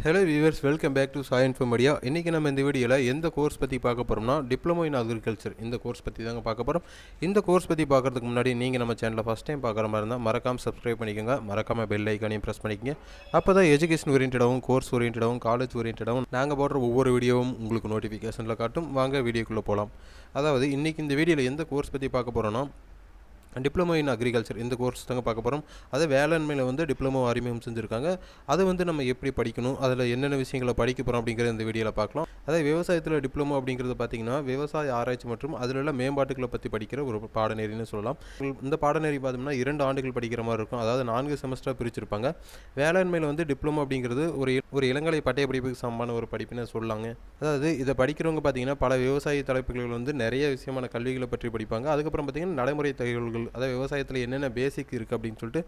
Hello viewers, welcome back to Sai info media. இன்றைக்கி நம்ம இந்த வீடியோவில் எந்த கோர்ஸ் பற்றி பார்க்க போகிறோம்னா, டிப்ளமோ இன் அக்ரிகல்ச்சர் இந்த கோர்ஸ் பற்றி தாங்க பார்க்க போகிறோம். இந்த கோர்ஸ் பற்றி பார்க்குறதுக்கு முன்னாடி நீங்கள் நம்ம சேனலில் ஃபஸ்ட் டைம் பார்க்குற மாதிரி இருந்தால் மறக்காமல் சப்ஸ்கிரைப் பண்ணிக்கோங்க. மறக்காமல் பெல் ஐக்கானையும் ப்ரெஸ் பண்ணிக்கங்க. அப்போ தான் எஜுகேஷன் ஓரியன்டாகவும் கோர்ஸ் ஓரியன்டாகவும் காலேஜ் ஓரியன்டாகவும் நாங்கள் போடுற ஒவ்வொரு வீடியோவும் உங்களுக்கு நோட்டிஃபிகேஷனில் காட்டும். வாங்க வீடியோக்குள்ளே போகலாம். அதாவது இன்றைக்கி இந்த வீடியோவில் எந்த கோர்ஸ் பற்றி பார்க்க போகிறோன்னா, டிப்ளமோ இன் அக்ரிகல்ச்சர் இந்த கோர்ஸ் தாங்க பார்க்க போகிறோம். அதை வேளாண்மையில் வந்து டிப்ளமோ அறிமுகம் செஞ்சுருக்காங்க. அதை வந்து நம்ம எப்படி படிக்கணும், அதில் என்னென்ன விஷயங்களை படிக்க போகிறோம் அப்படிங்கிற இந்த வீடியோவில் பார்க்கலாம். அதாவது விவசாயத்தில் டிப்ளமோ அப்படிங்கிறது பார்த்திங்கன்னா, விவசாய ஆராய்ச்சி மற்றும் அதில் உள்ள மேம்பாட்டுகளை பற்றி படிக்கிற ஒரு பாடநெறின்னு சொல்லலாம். இந்த பாடநெறி பார்த்தோம்னா 2 ஆண்டுகள் படிக்கிற மாதிரி இருக்கும். அதாவது 4 செமஸ்டராக பிரிச்சிருப்பாங்க. வேளாண்மையில் வந்து டிப்ளமோ அப்படிங்கிறது ஒரு இளங்கலை பட்டய படிப்புக்கு சமமான ஒரு படிப்புன்னு சொல்லலாங்க. அதாவது இதை படிக்கிறவங்க பார்த்திங்கன்னா பல விவசாய தலைப்புகள் வந்து நிறைய விஷயமான கல்விகளை பற்றி படிப்பாங்க. அதுக்கப்புறம் பார்த்திங்கன்னா நடைமுறை தகவல்கள், அதாவது விவசாயத்தில் என்னென்ன பேசிக் இருக்குது அப்படின்னு சொல்லிட்டு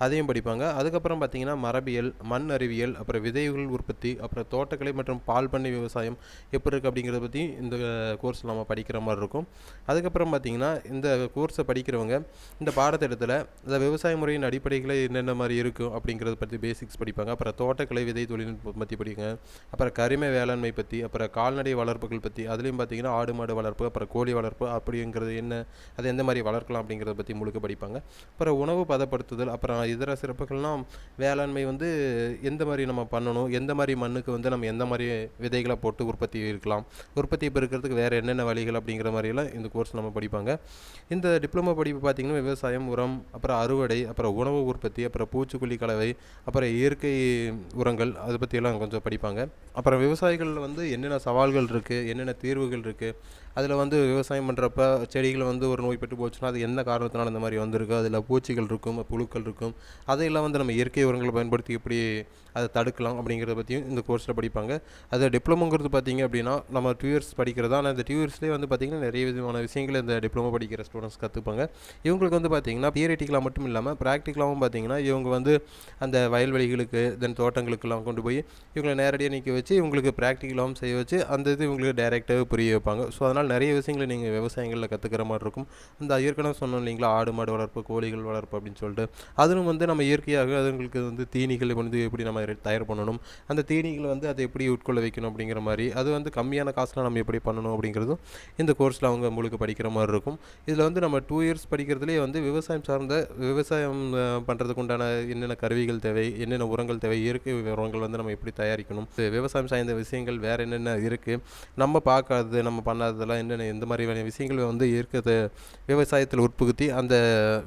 அதையும் படிப்பாங்க. அதுக்கப்புறம் பார்த்திங்கன்னா மரபியல், மண் அறிவியல், அப்புறம் விதைகள் உற்பத்தி, அப்புறம் தோட்டக்கலை மற்றும் பால் பண்ணை விவசாயம் எப்படி இருக்குது அப்படிங்கிறத பற்றி இந்த கோர்ஸ் நம்ம படிக்கிற மாதிரி இருக்கும். அதுக்கப்புறம் பார்த்திங்கன்னா இந்த கோர்ஸை படிக்கிறவங்க இந்த பாடத்திட்டத்தில் இந்த விவசாய முறையின் அடிப்படைகளை என்னென்ன மாதிரி இருக்கும் அப்படிங்கிறத பற்றி பேசிக்ஸ் படிப்பாங்க. அப்புறம் தோட்டக்கலை விதை தொழில்நுட்பம் பற்றி படிப்பாங்க. அப்புறம் கரிம வேளாண்மை பற்றி, அப்புறம் கால்நடை வளர்ப்புகள் பற்றி, அதுலேயும் பார்த்திங்கன்னா ஆடு மாடு வளர்ப்பு, அப்புறம் கோழி வளர்ப்பு அப்படிங்கிறது என்ன, அது எந்த மாதிரி வளர்க்கலாம் அப்படிங்கிறத பற்றி முழுக்க படிப்பாங்க. அப்புறம் உணவு பதப்படுத்துதல், அப்புறம் இதர சிறப்புகள்லாம் வேளாண்மை வந்து எந்த மாதிரி நம்ம பண்ணணும், எந்த மாதிரி மண்ணுக்கு வந்து நம்ம எந்த மாதிரி விதைகளை போட்டு உற்பத்தி இருக்கலாம், உற்பத்தியை பெருக்கிறதுக்கு வேறு என்னென்ன வழிகள் அப்படிங்கிற மாதிரியெல்லாம் இந்த கோர்ஸ் நம்ம படிப்பாங்க. இந்த டிப்ளமோ படிப்பு பார்த்திங்கன்னா விவசாயம், உரம், அப்புறம் அறுவடை, அப்புறம் உணவு உற்பத்தி, அப்புறம் பூச்சிக்கொல்லி கலவை, அப்புறம் இயற்கை உரங்கள், அதை பற்றியெல்லாம் கொஞ்சம் படிப்பாங்க. அப்புறம் விவசாயிகளில் வந்து என்னென்ன சவால்கள் இருக்குது, என்னென்ன தீர்வுகள் இருக்குது, அதில் வந்து விவசாயம் பண்ணுறப்ப செடிகளை வந்து ஒரு நோய் பெற்று போச்சுன்னா அது என்ன காரணத்தினால இந்த மாதிரி வந்திருக்கு, அதில் பூச்சிகள் இருக்கும், புழுக்கள் இருக்கும், அதையெல்லாம் வந்து நம்ம இயற்கை உரங்களை பயன்படுத்தி எப்படி அதை தடுக்கலாம் அப்படிங்கிறத பற்றியும் இந்த கோர்ஸில் படிப்பாங்க. அது டிப்ளமோங்கிறது பார்த்திங்க அப்படின்னா நம்ம 2 இயர்ஸ் படிக்கிறதா. ஆனால் இந்த 2 இயர்ஸ்லேயே வந்து பார்த்திங்கன்னா நிறைய விதமான விஷயங்கள் இந்த டிப்ளமோ படிக்கிற ஸ்டூடெண்ட்ஸ் கற்றுப்பாங்க. இவங்களுக்கு வந்து பார்த்திங்கன்னா தியரிட்டிக்கலாக மட்டும் இல்லாமல் ப்ராக்டிக்கலாகவும் பார்த்திங்கன்னா இவங்க வந்து அந்த வயல்வெளிகளுக்கு தென் தோட்டங்களுக்கெல்லாம் கொண்டு போய் இவங்களை நேரடியாக நிற்க வச்சு இவங்களுக்கு ப்ராக்டிக்கலாகவும் செய்ய வச்சு அந்த இது இவங்களுக்கு டைரெக்டாகவே புரிய வைப்பாங்க. ஸோ அதனால் நிறைய விஷயங்களை நீங்கள் விவசாயங்களில் கற்றுக்கிற மாதிரி இருக்கும். அந்த ஏற்கனவே சொன்னோம் இல்லைங்களா, ஆடு மாடு வளர்ப்பு, கோழிகள் வளர்ப்பு அப்படின்னு சொல்லிட்டு அதிலும் வந்து நம்ம இயற்கையாக அதுங்களுக்கு வந்து தீனிகளை வந்து எப்படி நம்ம தயார் பண்ணணும், அந்த தீனிகளை வந்து அதை எப்படி உட்கொள்ள வைக்கணும் அப்படிங்கிற மாதிரி, அது வந்து கம்மியான காசில் நம்ம எப்படி பண்ணணும் அப்படிங்கிறதும் இந்த கோர்ஸில் அவங்க முழுக்க படிக்கிற மாதிரி இருக்கும். இதில் வந்து நம்ம 2 இயர்ஸ் படிக்கிறதுலேயே வந்து விவசாயம் சார்ந்த விவசாயம் பண்ணுறதுக்கு உண்டான என்னென்ன கருவிகள் தேவை, என்னென்ன உரங்கள் தேவை, இயற்கை உரங்கள் வந்து நம்ம எப்படி தயாரிக்கணும், விவசாயம் சார்ந்த விஷயங்கள் வேறு என்னென்ன இருக்குது, நம்ம பார்க்காதது நம்ம பண்ணாததெல்லாம் என்னென்ன, எந்த மாதிரியான விஷயங்கள் வந்து இயற்கை விவசாயத்தில் உட்புகுத்தி அந்த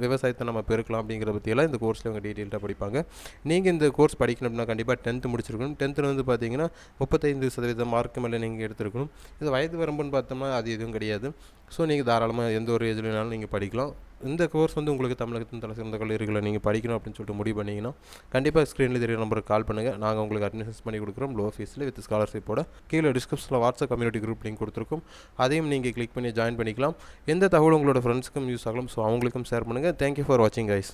விவசாயத்தை நம்ம பெருக்கலாம் அப்படிங்கிற பற்றியெல்லாம் இந்த கோர்ஸில் அவங்க டீட்டெயில்டாக படிப்பாங்க. நீங்கள் இந்த கோர்ஸ் படிக்கணும் அப்படின்னா கண்டிப்பாக 10th முடிச்சிருக்கணும். 10th வந்து பார்த்தீங்கன்னா 35% மார்க்கு மேலே நீங்கள் எடுத்துருக்கணும். இது வயது வரம்புன்னு பார்த்தோம்னா அது எதுவும் கிடையாது. ஸோ நீங்கள் தாராளமாக எந்த ஒரு ஏஜில் வேணாலும் நீங்கள் படிக்கலாம். இந்த கோர்ஸ் வந்து உங்களுக்கு தமிழகத்தின் தலை சிறந்த கல்லூரிகளை நீங்கள் படிக்கணும் அப்படின்னு சொல்லிட்டு முடிவு பண்ணிங்கன்னா கண்டிப்பாக ஸ்க்ரீனில் தெரியும் நம்பருக்கு கால் பண்ணுங்கள். நாங்கள் உங்களுக்கு அட்மிஷன்ஸ் பண்ணி கொடுக்குறோம் லோ ஃபீஸில் வித் ஸ்காலர்ஷிப்போட. கீழே டிஸ்கிரிப்ஷனில் வாட்ஸ்அப் கம்யூனிட்டி குரூப் லிங்க் கொடுத்துருக்கும். அதையும் நீங்கள் கிளிக் பண்ணி ஜாயின் பண்ணிக்கலாம். எந்த தகவல் உங்களோட ஃப்ரெண்ட்ஸுக்கும் யூஸ் ஆகலாம். ஸோ அவங்களுக்கும் ஷேர் பண்ணுங்கள். தேங்க்யூ ஃபார் வாட்சிங் கைஸ்.